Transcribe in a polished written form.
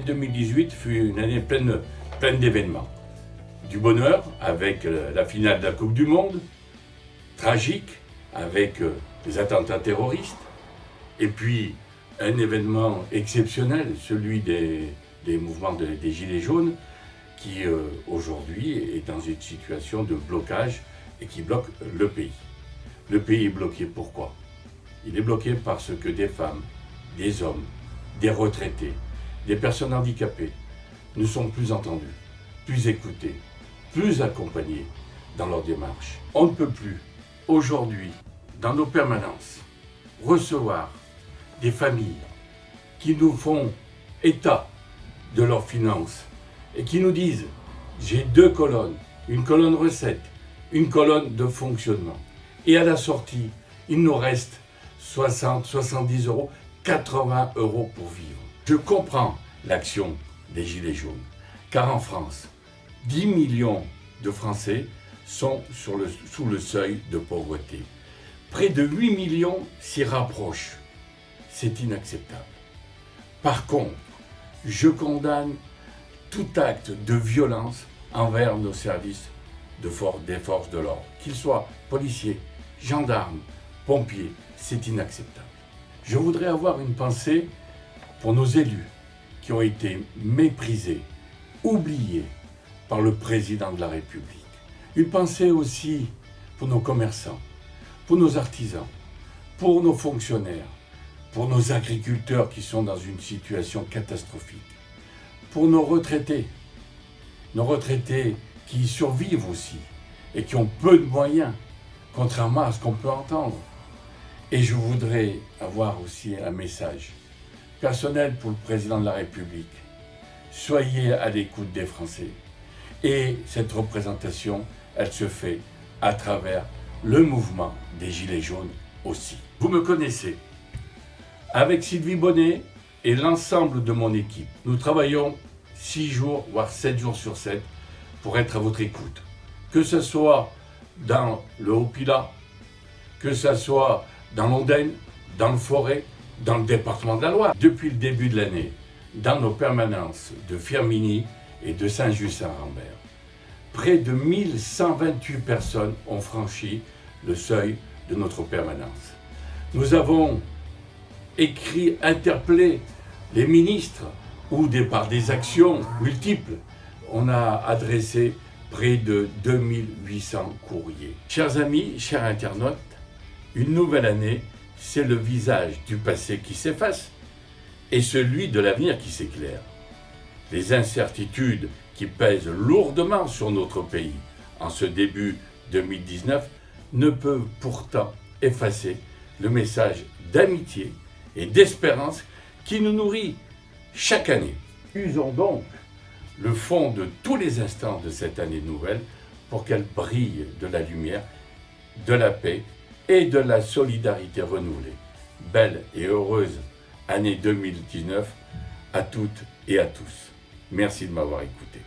l'année 2018 fut une année pleine d'événements. Du bonheur avec la finale de la Coupe du Monde, tragique avec les attentats terroristes, et puis un événement exceptionnel, celui des mouvements des Gilets jaunes, qui aujourd'hui est dans une situation de blocage et qui bloque le pays. Le pays est bloqué pourquoi? Il est bloqué parce que des femmes, des hommes, des retraités, des personnes handicapées ne sont plus entendus, plus écoutés, plus accompagnés dans leur démarche. On ne peut plus, aujourd'hui, dans nos permanences, recevoir des familles qui nous font état de leurs finances et qui nous disent « j'ai 2 colonnes, une colonne recette, une colonne de fonctionnement. Et à la sortie, il nous reste 60, 70 euros, 80 euros pour vivre. » Je comprends l'action des Gilets jaunes, car en France, 10 millions de Français sont sous le seuil de pauvreté. Près de 8 millions s'y rapprochent. C'est inacceptable. Par contre, je condamne tout acte de violence envers nos services des forces de l'ordre, qu'ils soient policiers, gendarmes, pompiers, c'est inacceptable. Je voudrais avoir une pensée pour nos élus qui ont été méprisés, oubliés par le président de la République. Une pensée aussi pour nos commerçants, pour nos artisans, pour nos fonctionnaires, pour nos agriculteurs qui sont dans une situation catastrophique, pour nos retraités qui survivent aussi et qui ont peu de moyens, contrairement à ce qu'on peut entendre. Et je voudrais avoir aussi un message personnel pour le président de la République. Soyez à l'écoute des Français. Et cette représentation, elle se fait à travers le mouvement des Gilets jaunes aussi. Vous me connaissez. Avec Sylvie Bonnet et l'ensemble de mon équipe, nous travaillons 6 jours, voire 7 jours sur 7 pour être à votre écoute. Que ce soit dans le Haut-Pilat, que ce soit dans l'Ondaine, dans le Forêt, dans le département de la Loire. Depuis le début de l'année, dans nos permanences de Firminy et de Saint-Just-Saint-Rambert, près de 1128 personnes ont franchi le seuil de notre permanence. Nous avons écrit, interpellé les ministres ou par des actions multiples. On a adressé près de 2800 courriers. Chers amis, chers internautes, une nouvelle année, c'est le visage du passé qui s'efface et celui de l'avenir qui s'éclaire. Les incertitudes qui pèsent lourdement sur notre pays en ce début 2019 ne peuvent pourtant effacer le message d'amitié et d'espérance qui nous nourrit chaque année. Usons donc le fond de tous les instants de cette année nouvelle pour qu'elle brille de la lumière, de la paix et de la solidarité renouvelée. Belle et heureuse année 2019 à toutes et à tous. Merci de m'avoir écouté.